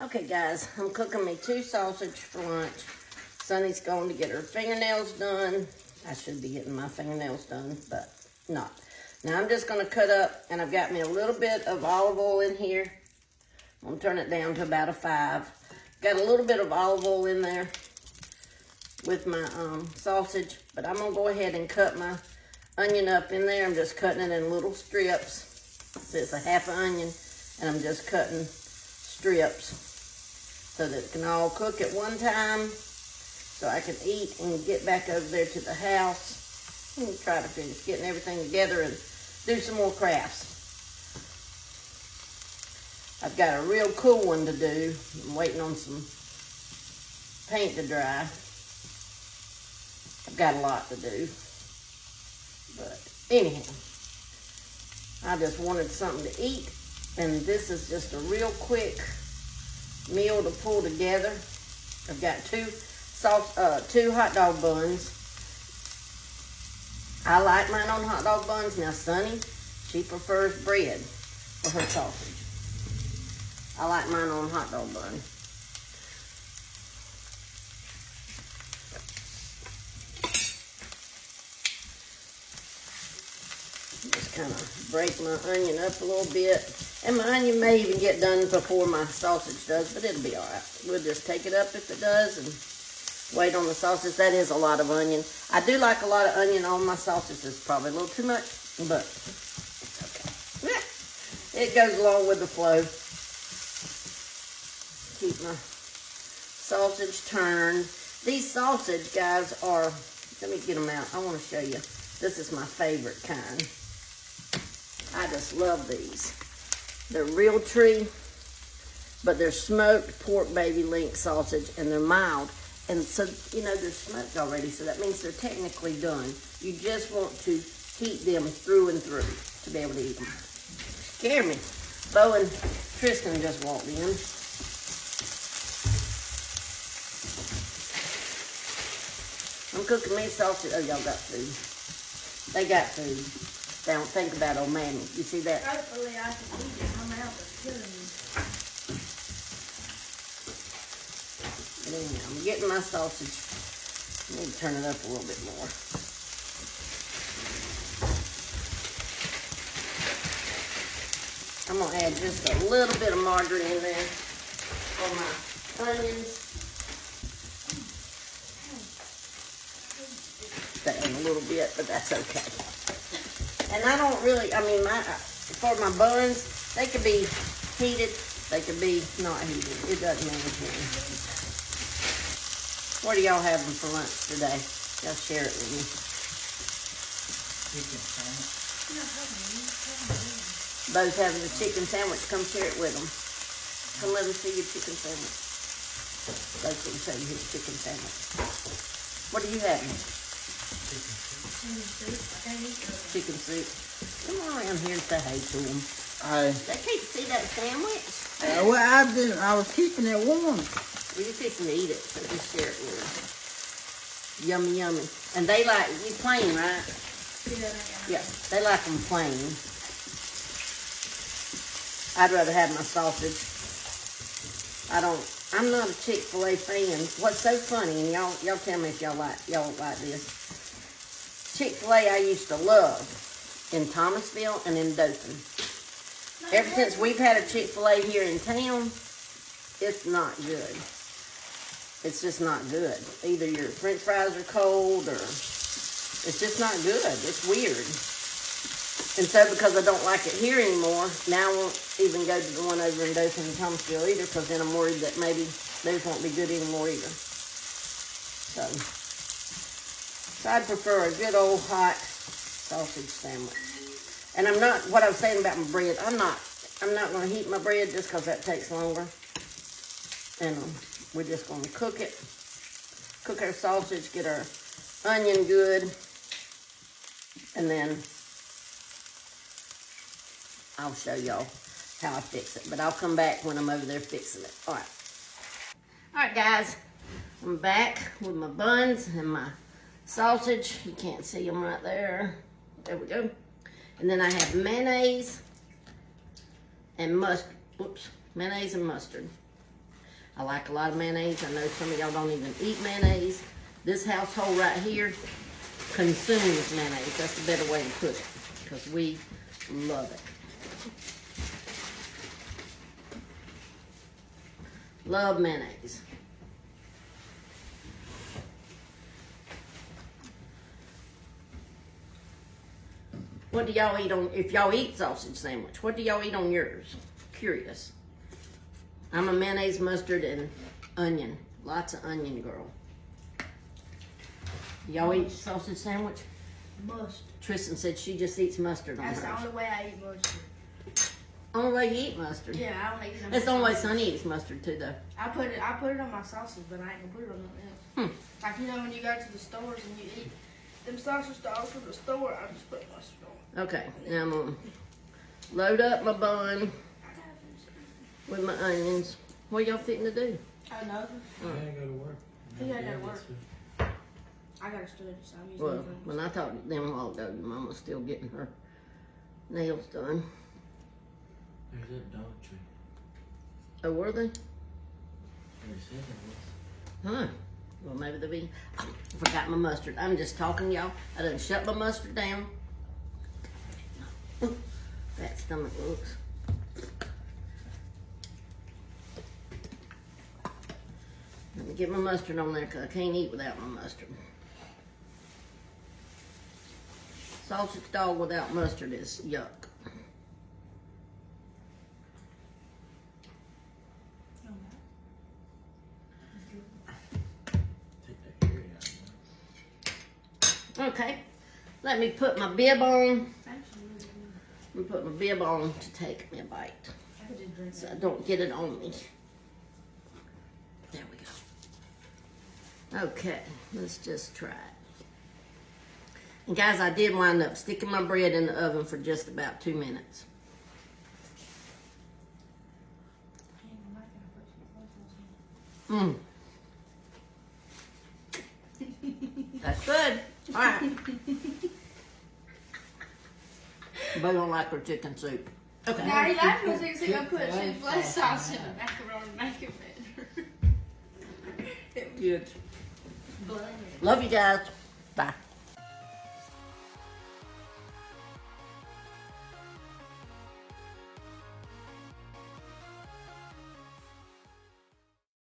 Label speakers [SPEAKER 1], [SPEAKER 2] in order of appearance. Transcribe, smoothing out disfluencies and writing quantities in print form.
[SPEAKER 1] Okay guys, I'm cooking me 2 sausage for lunch. Sunny's going to get her fingernails done. I should be getting my fingernails done, but not. Now I'm just gonna cut up, and I've got me a little bit of olive oil in here. I'm gonna turn it down to about a 5. Got a little bit of olive oil in there with my sausage, but I'm gonna go ahead and cut my onion up in there. I'm just cutting it in little strips. So it's a half an onion, and I'm just cutting strips so that it can all cook at one time, so I can eat and get back over there to the house and try to finish getting everything together and do some more crafts. I've got a real cool one to do. I'm waiting on some paint to dry. I've got a lot to do. But anyhow, I just wanted something to eat, and this is just a real quick meal to pull together. I've got 2 hot dog buns. I like mine on hot dog buns. Now Sunny, she prefers bread for her sausage. I like mine on hot dog bun. Just kind of break my onion up a little bit. And my onion may even get done before my sausage does, but it'll be all right. We'll just take it up if it does and wait on the sausage. That is a lot of onion. I do like a lot of onion on my sausage. It's probably a little too much, but it's okay. It goes along with the flow. Keep my sausage turned. These sausage guys are, let me get them out. I want to show you. This is my favorite kind. I just love these. They're Realtree, but they're smoked pork baby link sausage, and they're mild. And so, you know, they're smoked already, so that means they're technically done. You just want to heat them through and through to be able to eat them. Scare me. Bo and Tristan just walked in. I'm cooking me sausage. Oh, y'all got food. They got food. They don't think about old Mammy. You see that?
[SPEAKER 2] Hopefully I can eat it. My mouth is killing me.
[SPEAKER 1] But anyhow, I'm getting my sausage. I need to turn it up a little bit more. I'm going to add just a little bit of margarine in there for my onions. That ain't a little bit, but that's okay. And I don't really, I mean, for my buns, they could be heated, they could be not heated. It doesn't matter to me. What are y'all having for lunch today? Y'all share it with me.
[SPEAKER 3] Chicken sandwich.
[SPEAKER 1] Bo's having a chicken sandwich. Come share it with them. Come let them see your chicken sandwich. Bo can show you his chicken sandwich. What are you having? Chicken soup. Come on around here and say hey to them. They can't see that sandwich.
[SPEAKER 3] I was keeping it warm.
[SPEAKER 1] Well, you're fixing to eat it, so just share it with them. Yummy, yummy. And they like, you plain, right? Yeah, they like them plain. I'd rather have my sausage. I'm not a Chick-fil-A fan. What's so funny, and y'all tell me if y'all like this. Chick-fil-A I used to love in Thomasville and in Dothan. Ever since we've had a Chick-fil-A here in town, it's not good. It's just not good. Either your french fries are cold or it's just not good. It's weird. And so because I don't like it here anymore, now I won't even go to the one over in Dothan and Thomasville either, because then I'm worried that maybe theirs won't be good anymore either. So I'd prefer a good old hot sausage sandwich. And I'm not, what I was saying about my bread, I'm not going to heat my bread just because that takes longer. And we're just going to cook it. Cook our sausage, get our onion good. And then I'll show y'all how I fix it. But I'll come back when I'm over there fixing it. All right. All right, guys. I'm back with my buns and my sausage. You can't see them right there. There we go. And then I have mayonnaise and mustard. Mayonnaise and mustard. I like a lot of mayonnaise. I know some of y'all don't even eat mayonnaise. This household right here consumes mayonnaise. That's the better way to put it, because we love it. Love mayonnaise. What do y'all eat on, if y'all eat sausage sandwich, what do y'all eat on yours? Curious. I'm a mayonnaise, mustard, and onion. Lots of onion, girl. Y'all eat sausage sandwich?
[SPEAKER 2] Mustard.
[SPEAKER 1] Tristan said she just eats mustard on
[SPEAKER 2] That's the
[SPEAKER 1] hers.
[SPEAKER 2] only way I eat mustard.
[SPEAKER 1] Only way you eat mustard.
[SPEAKER 2] Yeah, I don't eat it on
[SPEAKER 1] That's the
[SPEAKER 2] my
[SPEAKER 1] only way
[SPEAKER 2] sausage.
[SPEAKER 1] Sonny eats mustard too, though.
[SPEAKER 2] I put it on my sausage, but I ain't gonna put it on nothing else. Like, you know, when you go to the stores and you eat them sausage dogs from the store, I just put mustard on.
[SPEAKER 1] Okay, now I'm gonna load up my bun with my onions. What y'all fitting to do?
[SPEAKER 2] Oh, nothing.
[SPEAKER 4] I gotta go to work.
[SPEAKER 2] He gotta go to work. I gotta study, so I'm using
[SPEAKER 1] Well,
[SPEAKER 2] my phone.
[SPEAKER 1] when I talked to them a while ago, your mama's still getting her nails done.
[SPEAKER 4] There's that Dollar Tree.
[SPEAKER 1] Oh, were they?
[SPEAKER 4] They said there was.
[SPEAKER 1] Huh. Well, maybe they'll be. I forgot my mustard. I'm just talking, y'all. I done shut my mustard down. Ooh, that stomach looks. Let me get my mustard on there, because I can't eat without my mustard. Sausage dog without mustard is yuck.
[SPEAKER 4] Take that area out.
[SPEAKER 1] Okay. Let me put my bib on.
[SPEAKER 2] Actually, really good.
[SPEAKER 1] Let me put my bib on to take me a bite,
[SPEAKER 2] I could just drink
[SPEAKER 1] so I
[SPEAKER 2] that.
[SPEAKER 1] don't get it on me. There we go. Okay, let's just try it. And guys, I did wind up sticking my bread in the oven for just about 2 minutes. Mmm. That's good. All right. But I don't like her chicken soup. Okay.
[SPEAKER 2] Now he likes because he's gonna put Chick-fil-A sauce in the macaroni and make it better.
[SPEAKER 1] Good.
[SPEAKER 2] Blame it.
[SPEAKER 1] Love you guys. Bye.